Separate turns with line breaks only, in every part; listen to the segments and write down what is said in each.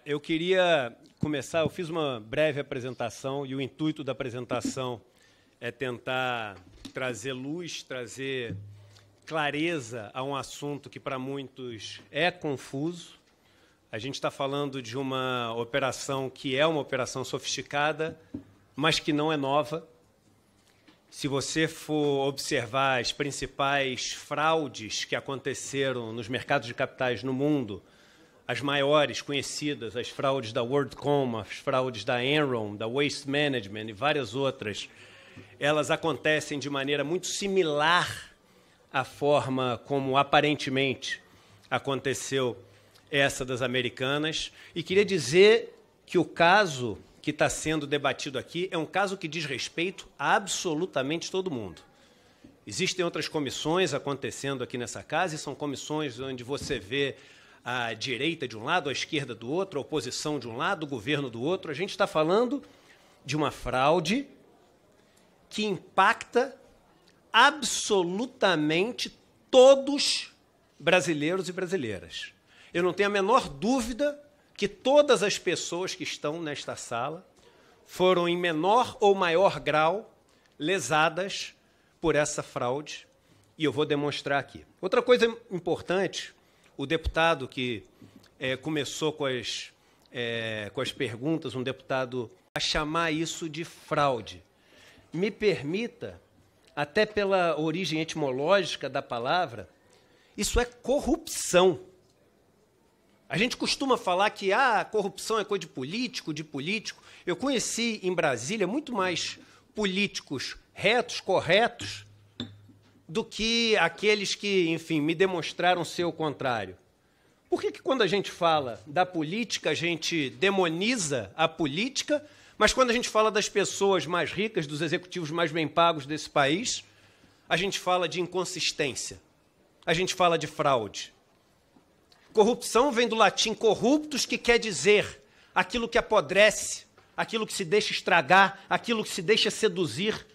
Eu queria começar, eu fiz uma breve apresentação e o intuito da apresentação é tentar trazer luz, trazer clareza a um assunto que para muitos é confuso. A gente está falando de uma operação que é uma operação sofisticada, mas que não é nova. Se você for observar as principais fraudes que aconteceram nos mercados de capitais no mundo, as maiores conhecidas, as fraudes da WorldCom, as fraudes da Enron, da Waste Management e várias outras, elas acontecem de maneira muito similar à forma como aparentemente aconteceu essa das americanas. E queria dizer que o caso que está sendo debatido aqui é um caso que diz respeito a absolutamente todo mundo. Existem outras comissões acontecendo aqui nessa casa, e são comissões onde você vê a direita de um lado, a esquerda do outro, a oposição de um lado, o governo do outro. A gente está falando de uma fraude que impacta absolutamente todos brasileiros e brasileiras. Eu não tenho a menor dúvida que todas as pessoas que estão nesta sala foram, em menor ou maior grau, lesadas por essa fraude, e eu vou demonstrar aqui. Outra coisa importante, o deputado que começou com as perguntas, um deputado a chamar isso de fraude. Me permita, até pela origem etimológica da palavra, isso é corrupção. A gente costuma falar que corrupção é coisa de político, Eu conheci em Brasília muito mais políticos retos, corretos, do que aqueles que, enfim, me demonstraram ser o contrário. Por que quando a gente fala da política, a gente demoniza a política, mas quando a gente fala das pessoas mais ricas, dos executivos mais bem pagos desse país, a gente fala de inconsistência, a gente fala de fraude? Corrupção vem do latim corruptus, que quer dizer aquilo que apodrece, aquilo que se deixa estragar, aquilo que se deixa seduzir.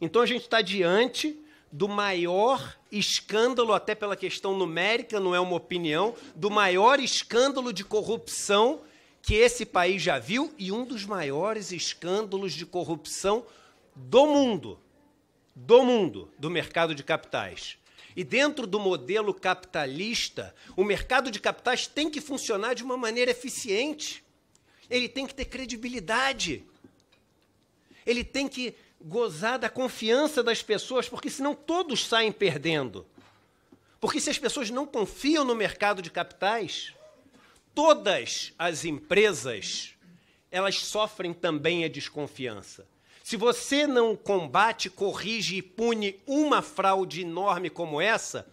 Então a gente está diante do maior escândalo, até pela questão numérica, não é uma opinião, do maior escândalo de corrupção que esse país já viu e um dos maiores escândalos de corrupção do mundo, do mercado de capitais. E dentro do modelo capitalista, o mercado de capitais tem que funcionar de uma maneira eficiente. Ele tem que ter credibilidade. Ele tem que gozar da confiança das pessoas, porque senão todos saem perdendo. Porque se as pessoas não confiam no mercado de capitais, todas as empresas, elas sofrem também a desconfiança. Se você não combate, corrige e pune uma fraude enorme como essa,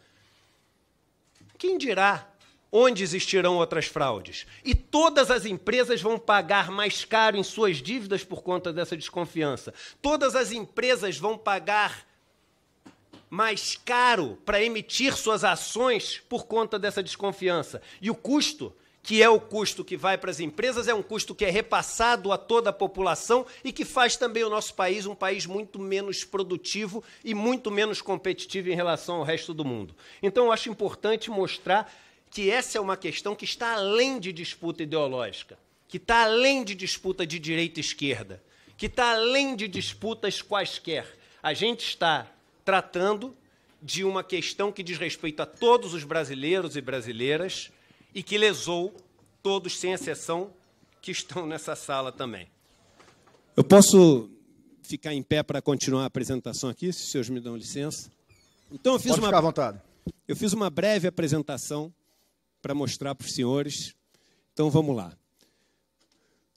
quem dirá onde existirão outras fraudes? E todas as empresas vão pagar mais caro em suas dívidas por conta dessa desconfiança. Todas as empresas vão pagar mais caro para emitir suas ações por conta dessa desconfiança. E o custo, que é o custo que vai para as empresas, é um custo que é repassado a toda a população e que faz também o nosso país um país muito menos produtivo e muito menos competitivo em relação ao resto do mundo. Então, eu acho importante mostrar que essa é uma questão que está além de disputa ideológica, que está além de disputa de direita e esquerda, que está além de disputas quaisquer. A gente está tratando de uma questão que diz respeito a todos os brasileiros e brasileiras, e que lesou todos, sem exceção, que estão nessa sala também. Eu posso ficar em pé para continuar a apresentação aqui, se os senhores me dão licença? Então,
Pode ficar à vontade.
Eu fiz uma breve apresentação para mostrar para os senhores. Então, vamos lá.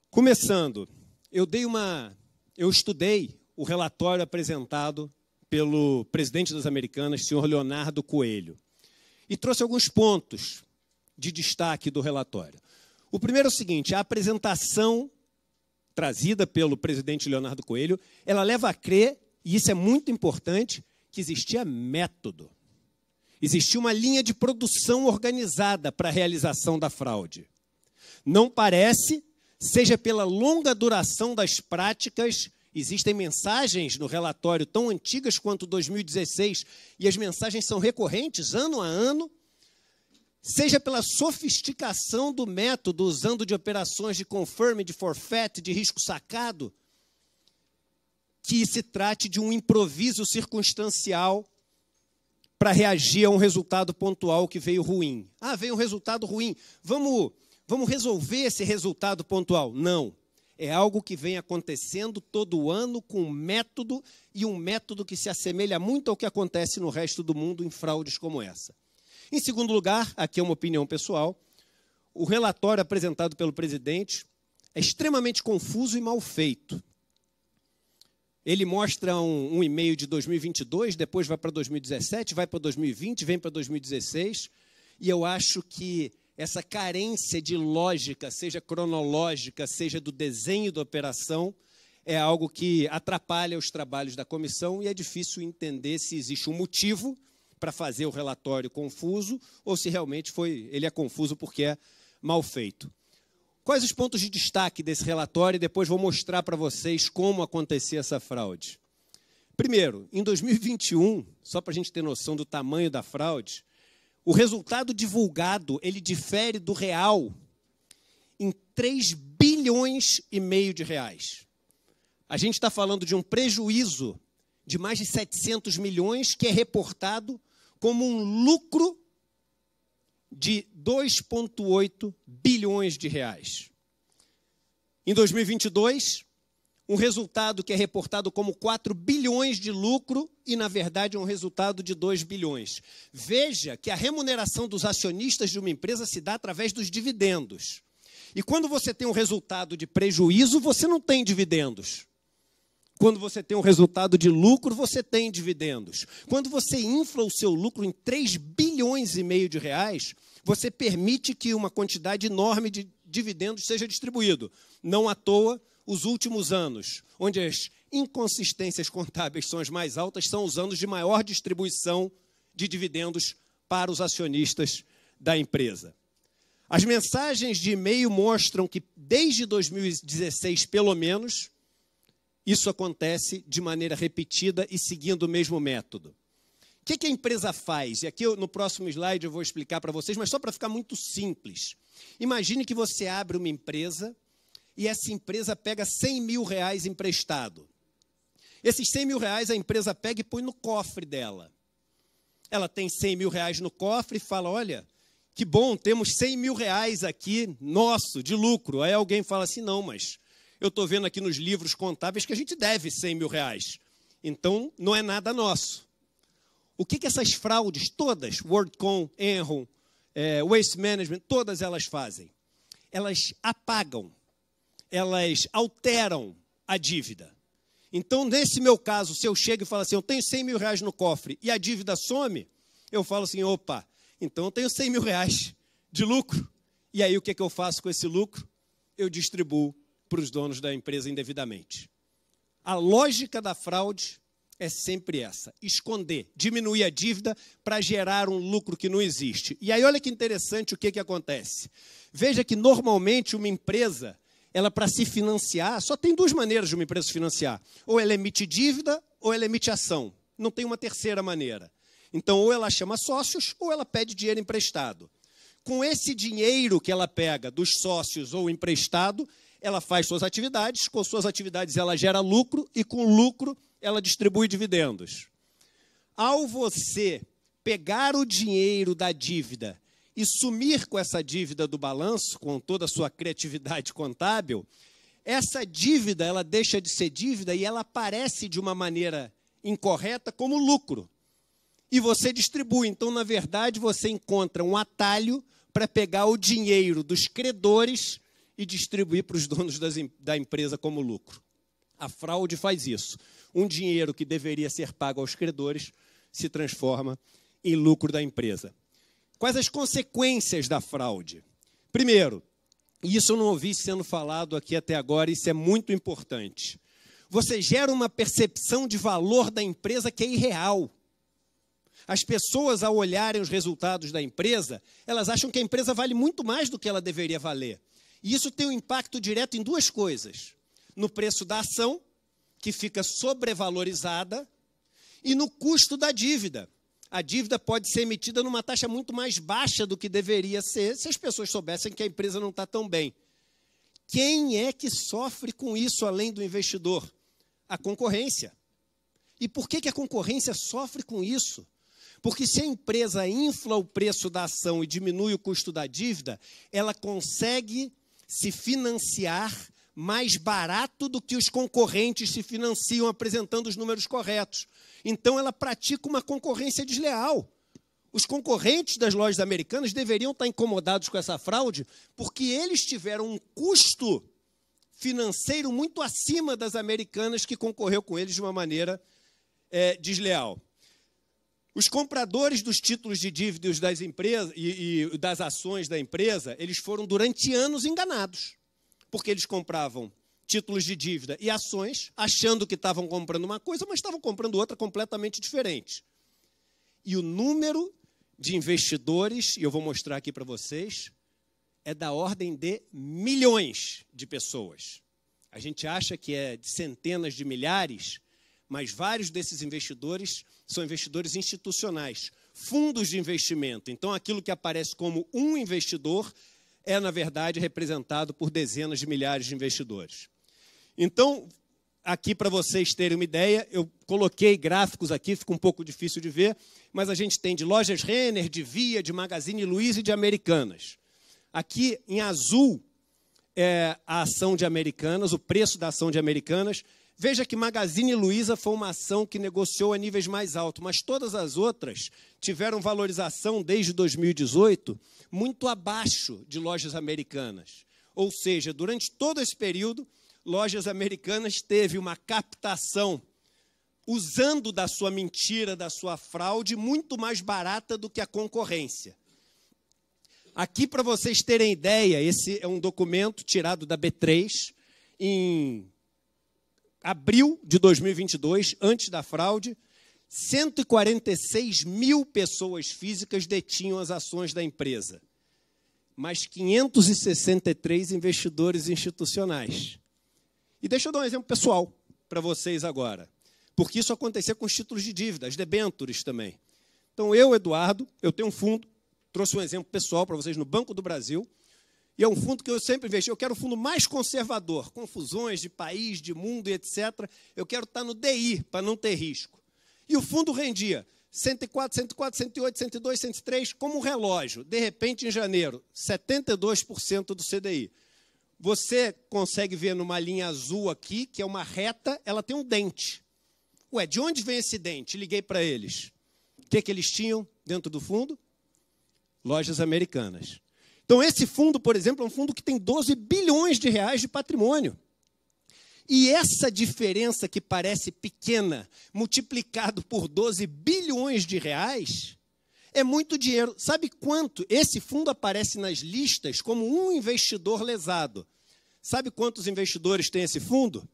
Começando, eu estudei o relatório apresentado pelo presidente das Americanas, senhor Leonardo Coelho, e trouxe alguns pontos de destaque do relatório. O primeiro é o seguinte: a apresentação trazida pelo presidente Leonardo Coelho, ela leva a crer, e isso é muito importante, que existia método. Existia uma linha de produção organizada para a realização da fraude. Não parece, seja pela longa duração das práticas, existem mensagens no relatório tão antigas quanto 2016, e as mensagens são recorrentes, ano a ano, seja pela sofisticação do método, usando de operações de confirm, de forfeit, de risco sacado, que se trate de um improviso circunstancial para reagir a um resultado pontual que veio ruim. Ah, veio um resultado ruim, vamos resolver esse resultado pontual. Não, é algo que vem acontecendo todo ano com um método, e um método que se assemelha muito ao que acontece no resto do mundo em fraudes como essa. Em segundo lugar, aqui é uma opinião pessoal, o relatório apresentado pelo presidente é extremamente confuso e mal feito. Ele mostra um e-mail de 2022, depois vai para 2017, vai para 2020, vem para 2016, e eu acho que essa carência de lógica, seja cronológica, seja do desenho da operação, é algo que atrapalha os trabalhos da comissão, e é difícil entender se existe um motivo para fazer o relatório confuso, ou se realmente ele é confuso porque é mal feito. Quais os pontos de destaque desse relatório? E depois vou mostrar para vocês como acontecia essa fraude. Primeiro, em 2021, só para a gente ter noção do tamanho da fraude, o resultado divulgado, ele difere do real em 3,5 bilhões de reais. A gente está falando de um prejuízo de mais de 700 milhões, que é reportado como um lucro de 2,8 bilhões de reais. Em 2022, um resultado que é reportado como 4 bilhões de lucro e, na verdade, é um resultado de 2 bilhões. Veja que a remuneração dos acionistas de uma empresa se dá através dos dividendos. E quando você tem um resultado de prejuízo, você não tem dividendos. Quando você tem um resultado de lucro, você tem dividendos. Quando você infla o seu lucro em 3,5 bilhões de reais, você permite que uma quantidade enorme de dividendos seja distribuído. Não à toa, os últimos anos, onde as inconsistências contábeis são as mais altas, são os anos de maior distribuição de dividendos para os acionistas da empresa. As mensagens de e-mail mostram que, desde 2016, pelo menos, isso acontece de maneira repetida e seguindo o mesmo método. O que a empresa faz? E aqui, no próximo slide, eu vou explicar para vocês, mas só para ficar muito simples. Imagine que você abre uma empresa e essa empresa pega 100 mil reais emprestado. Esses 100 mil reais a empresa pega e põe no cofre dela. Ela tem 100 mil reais no cofre e fala, olha, que bom, temos 100 mil reais aqui, nosso, de lucro. Aí alguém fala assim, não, mas eu estou vendo aqui nos livros contábeis que a gente deve 100 mil reais. Então, não é nada nosso. O que essas fraudes todas, WorldCom, Enron, Waste Management, todas elas fazem? Elas apagam, elas alteram a dívida. Então, nesse meu caso, se eu chego e falo assim, eu tenho 100 mil reais no cofre e a dívida some, eu falo assim, opa, então eu tenho 100 mil reais de lucro. E aí o que eu faço com esse lucro? Eu distribuo para os donos da empresa indevidamente. A lógica da fraude é sempre essa, esconder, diminuir a dívida para gerar um lucro que não existe. E aí olha que interessante o que acontece. Veja que normalmente uma empresa, ela para se financiar, só tem duas maneiras de uma empresa se financiar. Ou ela emite dívida ou ela emite ação. Não tem uma terceira maneira. Então ou ela chama sócios ou ela pede dinheiro emprestado. Com esse dinheiro que ela pega dos sócios ou emprestado, ela faz suas atividades, com suas atividades ela gera lucro e com lucro ela distribui dividendos. Ao você pegar o dinheiro da dívida e sumir com essa dívida do balanço, com toda a sua criatividade contábil, essa dívida ela deixa de ser dívida e ela aparece de uma maneira incorreta como lucro. E você distribui. Então, na verdade, você encontra um atalho para pegar o dinheiro dos credores e distribuir para os donos da empresa como lucro. A fraude faz isso. Um dinheiro que deveria ser pago aos credores se transforma em lucro da empresa. Quais as consequências da fraude? Primeiro, e isso eu não ouvi sendo falado aqui até agora, isso é muito importante. Você gera uma percepção de valor da empresa que é irreal. As pessoas, ao olharem os resultados da empresa, elas acham que a empresa vale muito mais do que ela deveria valer. E isso tem um impacto direto em duas coisas. No preço da ação, que fica sobrevalorizada, e no custo da dívida.
a dívida pode ser emitida numa taxa muito mais baixa do que deveria ser se as pessoas soubessem que a empresa não está tão bem. Quem é que sofre com isso além do investidor? A concorrência. E por que a concorrência sofre com isso? Porque se a empresa infla o preço da ação e diminui o custo da dívida, ela consegue se financiar mais barato do que os concorrentes se financiam apresentando os números corretos. Então, ela pratica uma concorrência desleal. Os concorrentes das lojas americanas deveriam estar incomodados com essa fraude porque eles tiveram um custo financeiro muito acima das americanas que concorreu com eles de uma maneira desleal. Os compradores dos títulos de dívida das empresas e das ações da empresa, eles foram durante anos enganados, porque eles compravam títulos de dívida e ações, achando que estavam comprando uma coisa, mas estavam comprando outra completamente diferente. E o número de investidores, e eu vou mostrar aqui para vocês, é da ordem de milhões de pessoas. A gente acha que é de centenas de milhares, mas vários desses investidores são investidores institucionais, fundos de investimento. Então, aquilo que aparece como um investidor é, na verdade, representado por dezenas de milhares de investidores. Então, aqui para vocês terem uma ideia, eu coloquei gráficos aqui, fica um pouco difícil de ver, mas a gente tem de Lojas Renner, de Via, de Magazine Luiza e de Americanas. Aqui, em azul, é a ação de Americanas, o preço da ação de Americanas. Veja que Magazine Luiza foi uma ação que negociou a níveis mais altos, mas todas as outras tiveram valorização desde 2018 muito abaixo de Lojas Americanas. Ou seja, durante todo esse período, Lojas Americanas teve uma captação usando da sua mentira, da sua fraude, muito mais barata do que a concorrência. Aqui, para vocês terem ideia, esse é um documento tirado da B3 em abril de 2022, antes da fraude. 146 mil pessoas físicas detinham as ações da empresa, mas 563 investidores institucionais. E deixa eu dar um exemplo pessoal para vocês agora, porque isso acontecia com os títulos de dívida, as debêntures também. Então, eu, Eduardo, eu tenho um fundo, trouxe um exemplo pessoal para vocês no Banco do Brasil, e é um fundo que eu sempre investi. Eu quero um fundo mais conservador, com fusões de país, de mundo e etc. Eu quero estar no DI, para não ter risco. E o fundo rendia 104, 104, 108, 102, 103, como um relógio. De repente, em janeiro, 72% do CDI. Você consegue ver numa linha azul aqui, que é uma reta, ela tem um dente. Ué, de onde vem esse dente? Liguei para eles. O que eles tinham dentro do fundo? Lojas Americanas. Então, esse fundo, por exemplo, é um fundo que tem 12 bilhões de reais de patrimônio. E essa diferença que parece pequena, multiplicado por 12 bilhões de reais, é muito dinheiro. Sabe quanto? Esse fundo aparece nas listas como um investidor lesado. Sabe quantos investidores tem esse fundo?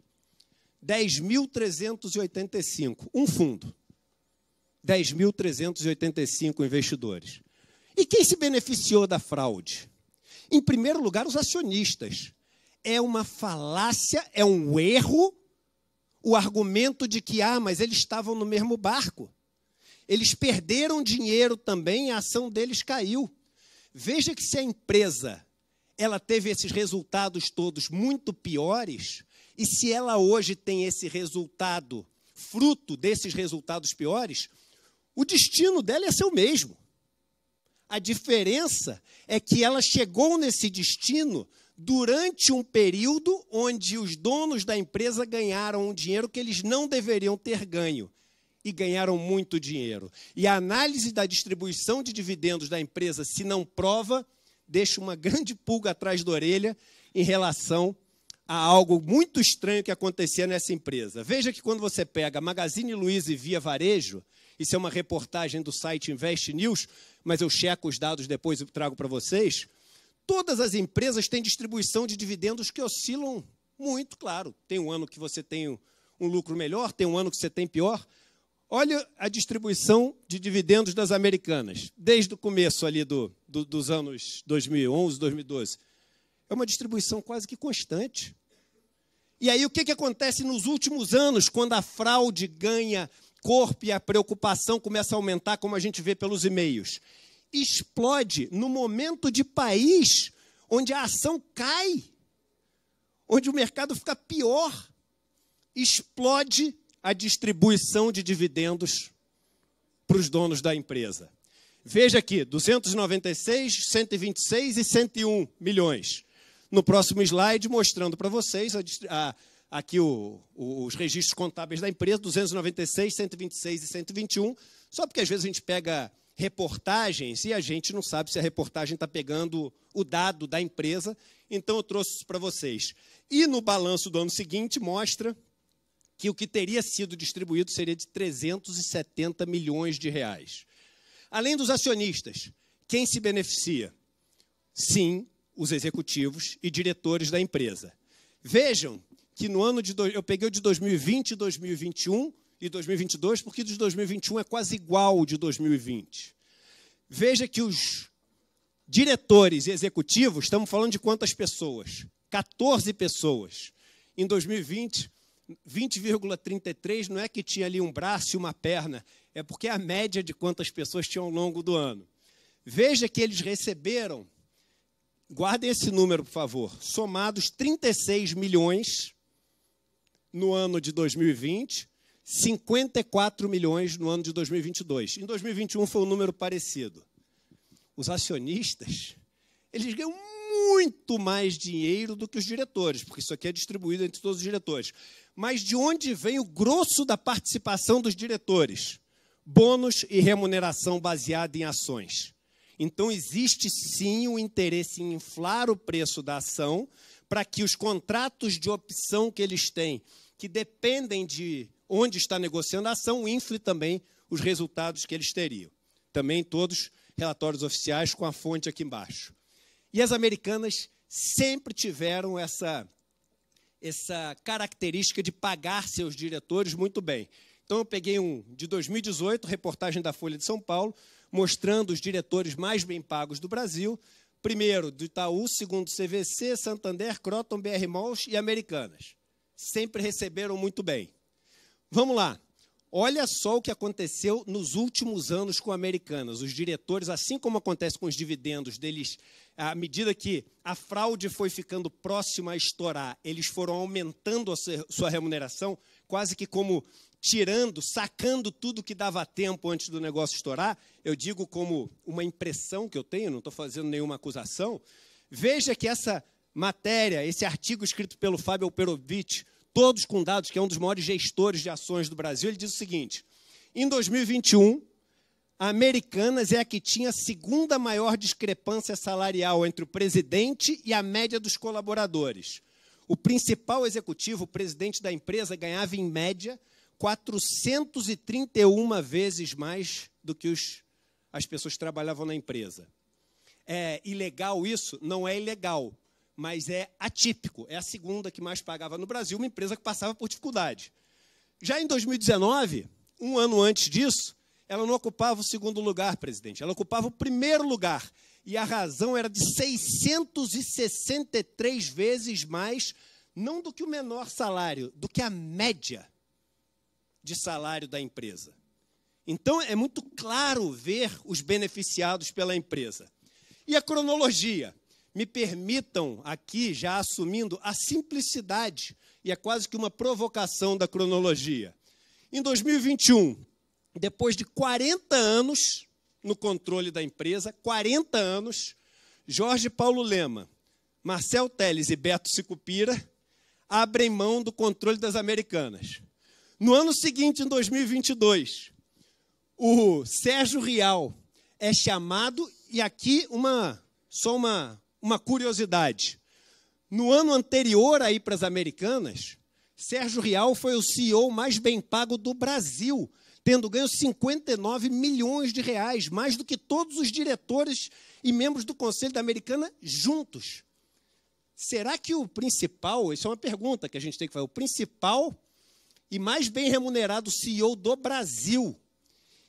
10.385. Um fundo. 10.385 investidores. E quem se beneficiou da fraude? Em primeiro lugar, os acionistas. É uma falácia, é um erro, o argumento de que, mas eles estavam no mesmo barco. Eles perderam dinheiro também, a ação deles caiu. Veja que se a empresa ela teve esses resultados todos muito piores, e se ela hoje tem esse resultado, fruto desses resultados piores, o destino dela ia ser o mesmo. A diferença é que ela chegou nesse destino durante um período onde os donos da empresa ganharam um dinheiro que eles não deveriam ter ganho. E ganharam muito dinheiro. E a análise da distribuição de dividendos da empresa, se não prova, deixa uma grande pulga atrás da orelha em relação a algo muito estranho que acontecia nessa empresa. Veja que quando você pega Magazine Luiza e Via Varejo, isso é uma reportagem do site Invest News, mas eu checo os dados depois e trago para vocês, todas as empresas têm distribuição de dividendos que oscilam muito, claro. Tem um ano que você tem um lucro melhor, tem um ano que você tem pior. Olha a distribuição de dividendos das americanas, desde o começo ali dos anos 2011, 2012. É uma distribuição quase que constante. E aí o que acontece nos últimos anos, quando a fraude ganha corpo e a preocupação começa a aumentar, como a gente vê pelos e-mails. Explode no momento de país onde a ação cai, onde o mercado fica pior. Explode a distribuição de dividendos para os donos da empresa. Veja aqui, 296, 126 e 101 milhões. No próximo slide, mostrando para vocês aqui os registros contábeis da empresa, 296, 126 e 121, só porque às vezes a gente pega reportagens e a gente não sabe se a reportagem está pegando o dado da empresa, então eu trouxe isso para vocês. E no balanço do ano seguinte mostra que o que teria sido distribuído seria de 370 milhões de reais. Além dos acionistas, quem se beneficia? Sim, os executivos e diretores da empresa. Vejam que no ano eu peguei o de 2020, 2021 e 2022, porque o de 2021 é quase igual ao de 2020. Veja que os diretores e executivos, estamos falando de quantas pessoas? 14 pessoas. Em 2020, 20,33 não é que tinha ali um braço e uma perna, é porque é a média de quantas pessoas tinham ao longo do ano. Veja que eles receberam, guardem esse número, por favor, somados 36 milhões no ano de 2020, 54 milhões no ano de 2022. Em 2021 foi um número parecido. Os acionistas, eles ganham muito mais dinheiro do que os diretores, porque isso aqui é distribuído entre todos os diretores. Mas de onde vem o grosso da participação dos diretores? Bônus e remuneração baseada em ações. Então, existe sim o interesse em inflar o preço da ação para que os contratos de opção que eles têm, que dependem de onde está negociando a ação, infle também os resultados que eles teriam. Também todos relatórios oficiais com a fonte aqui embaixo. E as americanas sempre tiveram essa característica de pagar seus diretores muito bem. Então, eu peguei um de 2018, reportagem da Folha de São Paulo, mostrando os diretores mais bem pagos do Brasil. Primeiro, do Itaú, segundo, CVC, Santander, Croton, BR Malls e Americanas. Sempre receberam muito bem. Vamos lá. Olha só o que aconteceu nos últimos anos com Americanas. Os diretores, assim como acontece com os dividendos deles, à medida que a fraude foi ficando próxima a estourar, eles foram aumentando a sua remuneração, quase que como sacando tudo que dava tempo antes do negócio estourar. Eu digo como uma impressão que eu tenho, não estou fazendo nenhuma acusação. Veja que essa matéria, esse artigo escrito pelo Fábio Perovitch, todos com dados, que é um dos maiores gestores de ações do Brasil, ele diz o seguinte: em 2021, a Americanas é a que tinha a segunda maior discrepância salarial entre o presidente e a média dos colaboradores. O principal executivo, o presidente da empresa, ganhava, em média, 431 vezes mais do que as pessoas que trabalhavam na empresa. É ilegal isso? Não é ilegal, mas é atípico. É a segunda que mais pagava no Brasil, uma empresa que passava por dificuldade. Já em 2019, um ano antes disso, ela não ocupava o segundo lugar, presidente. Ela ocupava o primeiro lugar. E a razão era de 663 vezes mais, não do que o menor salário, do que a média de salário da empresa. Então, é muito claro ver os beneficiados pela empresa. E a cronologia? Me permitam aqui, já assumindo a simplicidade, e é quase que uma provocação da cronologia. Em 2021, depois de 40 anos no controle da empresa, 40 anos, Jorge Paulo Lema, Marcel Telles e Beto Sicupira abrem mão do controle das Americanas. No ano seguinte, em 2022, o Sérgio Rial é chamado, e aqui só uma curiosidade. No ano anterior aí para as Americanas, Sérgio Rial foi o CEO mais bem pago do Brasil, tendo ganho 59 milhões de reais, mais do que todos os diretores e membros do Conselho da Americana juntos. Será que o principal, isso é uma pergunta que a gente tem que fazer, o principal e mais bem remunerado CEO do Brasil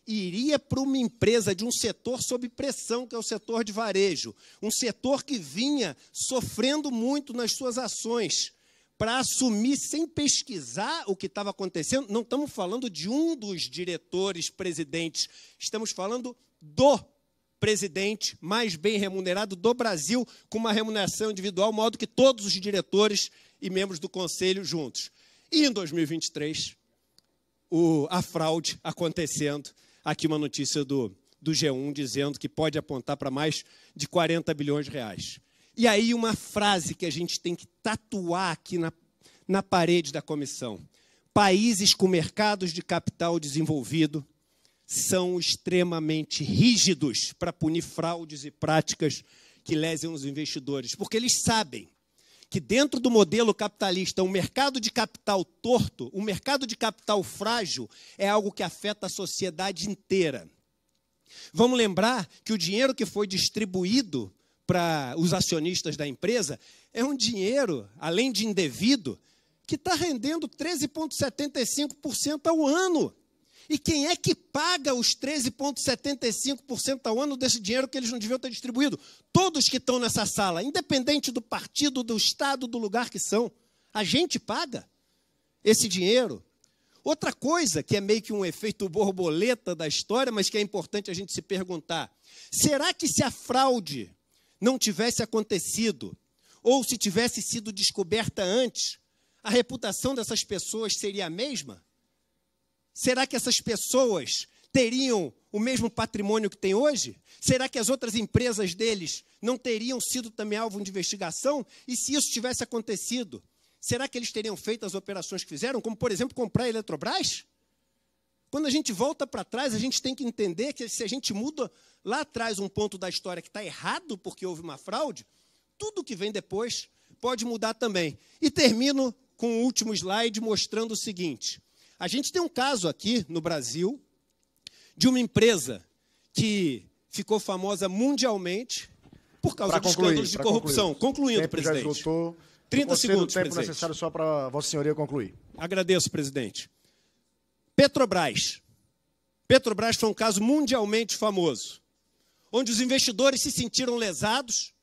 iria para uma empresa de um setor sob pressão, que é o setor de varejo, um setor que vinha sofrendo muito nas suas ações, para assumir sem pesquisar o que estava acontecendo. Não estamos falando de um dos diretores presidentes, estamos falando do presidente mais bem remunerado do Brasil, com uma remuneração individual maior do que todos os diretores e membros do conselho juntos. E em 2023, a fraude acontecendo. Aqui uma notícia do G1 dizendo que pode apontar para mais de 40 bilhões de reais. E aí uma frase que a gente tem que tatuar aqui na parede da comissão. Países com mercados de capital desenvolvido são extremamente rígidos para punir fraudes e práticas que lesem os investidores, porque eles sabem que dentro do modelo capitalista, o mercado de capital torto, o mercado de capital frágil, é algo que afeta a sociedade inteira. Vamos lembrar que o dinheiro que foi distribuído para os acionistas da empresa é um dinheiro, além de indevido, que está rendendo 13,75% ao ano. E quem é que paga os 13,75% ao ano desse dinheiro que eles não deviam ter distribuído? Todos que estão nessa sala, independente do partido, do estado, do lugar que são. A gente paga esse dinheiro. Outra coisa, que é meio que um efeito borboleta da história, mas que é importante a gente se perguntar, será que se a fraude não tivesse acontecido, ou se tivesse sido descoberta antes, a reputação dessas pessoas seria a mesma? Será que essas pessoas teriam o mesmo patrimônio que tem hoje? Será que as outras empresas deles não teriam sido também alvo de investigação? E se isso tivesse acontecido, será que eles teriam feito as operações que fizeram, como, por exemplo, comprar a Eletrobras? Quando a gente volta para trás, a gente tem que entender que se a gente muda lá atrás um ponto da história que está errado porque houve uma fraude, tudo que vem depois pode mudar também. E termino com o último slide mostrando o seguinte. A gente tem um caso aqui no Brasil de uma empresa que ficou famosa mundialmente por causa de escândalos de corrupção. Concluindo, presidente. Já esgotou. 30 segundos,
presidente. O tempo necessário só para Vossa Senhoria concluir.
Agradeço, presidente. Petrobras. Petrobras foi um caso mundialmente famoso, onde os investidores se sentiram lesados.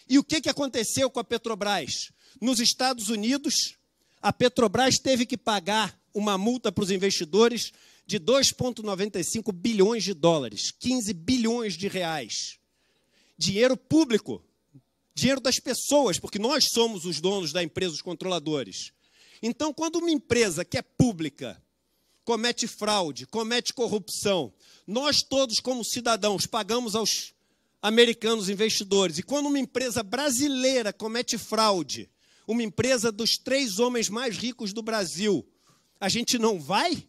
E o que aconteceu com a Petrobras? Nos Estados Unidos, a Petrobras teve que pagar uma multa para os investidores de 2,95 bilhões de dólares, 15 bilhões de reais. Dinheiro público, dinheiro das pessoas, porque nós somos os donos da empresa, os controladores. Então, quando uma empresa que é pública comete fraude, comete corrupção, nós todos, como cidadãos, pagamos aos americanos investidores. E quando uma empresa brasileira comete fraude, uma empresa dos 3 homens mais ricos do Brasil, a gente não vai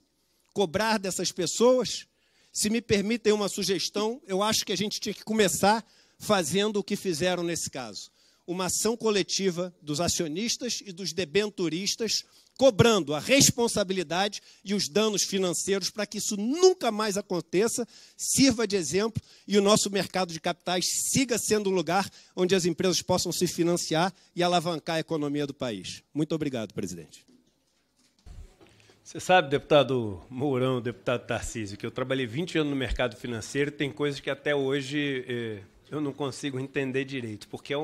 cobrar dessas pessoas? Se me permitem uma sugestão, eu acho que a gente tinha que começar fazendo o que fizeram nesse caso. Uma ação coletiva dos acionistas e dos debenturistas, cobrando a responsabilidade e os danos financeiros para que isso nunca mais aconteça, sirva de exemplo e o nosso mercado de capitais siga sendo um lugar onde as empresas possam se financiar e alavancar a economia do país. Muito obrigado, presidente.
Você sabe, deputado Mourão, deputado Tarcísio, que eu trabalhei 20 anos no mercado financeiro e tem coisas que até hoje eu não consigo entender direito, porque é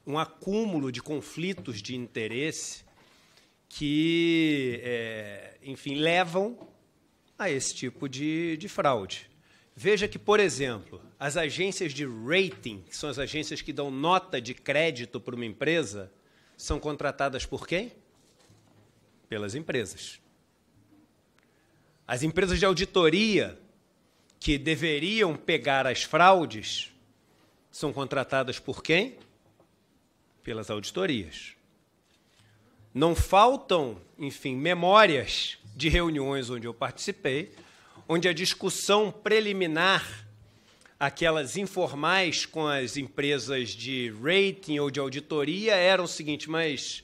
um acúmulo de conflitos de interesse que, enfim, levam a esse tipo de fraude. Veja que, por exemplo, as agências de rating, que são as agências que dão nota de crédito para uma empresa, são contratadas por quem? Pelas empresas. As empresas de auditoria, que deveriam pegar as fraudes, são contratadas por quem? Pelas auditorias. Não faltam, enfim, memórias de reuniões onde eu participei, onde a discussão preliminar, aquelas informais com as empresas de rating ou de auditoria, era o seguinte, mas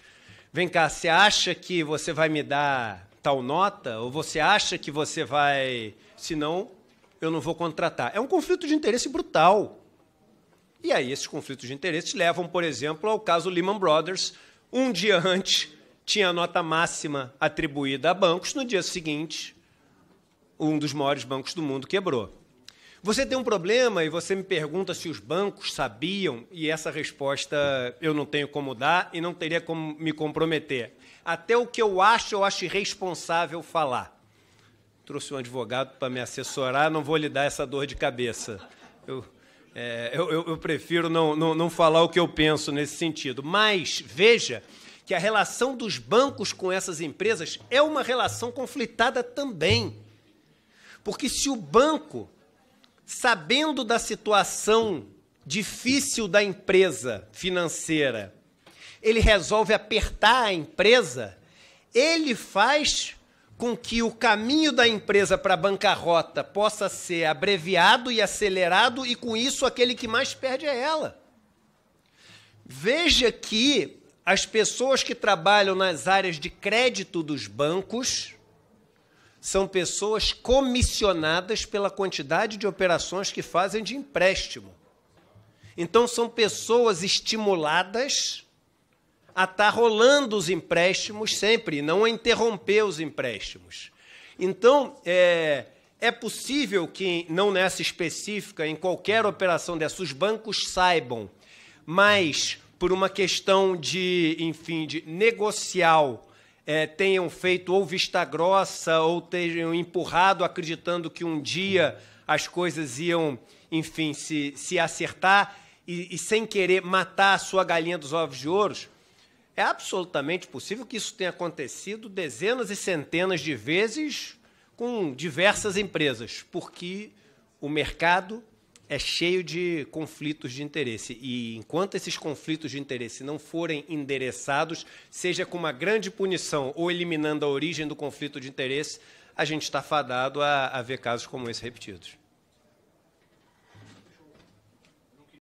vem cá, você acha que você vai me dar tal nota? Ou você acha que você vai... Senão, eu não vou contratar. É um conflito de interesse brutal. E aí, esses conflitos de interesse levam, por exemplo, ao caso Lehman Brothers. Um dia antes, tinha a nota máxima atribuída a bancos. No dia seguinte, um dos maiores bancos do mundo quebrou. Você tem um problema e você me pergunta se os bancos sabiam, e essa resposta eu não tenho como dar e não teria como me comprometer. Até o que eu acho irresponsável falar. Trouxe um advogado para me assessorar, não vou lhe dar essa dor de cabeça. Eu prefiro não falar o que eu penso nesse sentido. Mas veja que a relação dos bancos com essas empresas é uma relação conflitada também. Porque se o banco, sabendo da situação difícil da empresa financeira, ele resolve apertar a empresa, ele faz com que o caminho da empresa para a bancarrota possa ser abreviado e acelerado, e com isso aquele que mais perde é ela. Veja que as pessoas que trabalham nas áreas de crédito dos bancos são pessoas comissionadas pela quantidade de operações que fazem de empréstimo. Então, são pessoas estimuladas a estar rolando os empréstimos sempre, não a interromper os empréstimos. Então, é possível que, não nessa específica, em qualquer operação dessa, os bancos saibam, mas, por uma questão de, enfim, de negocial, tenham feito ou vista grossa ou tenham empurrado acreditando que um dia as coisas iam, enfim, se acertar e sem querer matar a sua galinha dos ovos de ouro. É absolutamente possível que isso tenha acontecido dezenas e centenas de vezes com diversas empresas, porque o mercado é cheio de conflitos de interesse. E enquanto esses conflitos de interesse não forem endereçados, seja com uma grande punição ou eliminando a origem do conflito de interesse, a gente está fadado a ver casos como esse repetidos.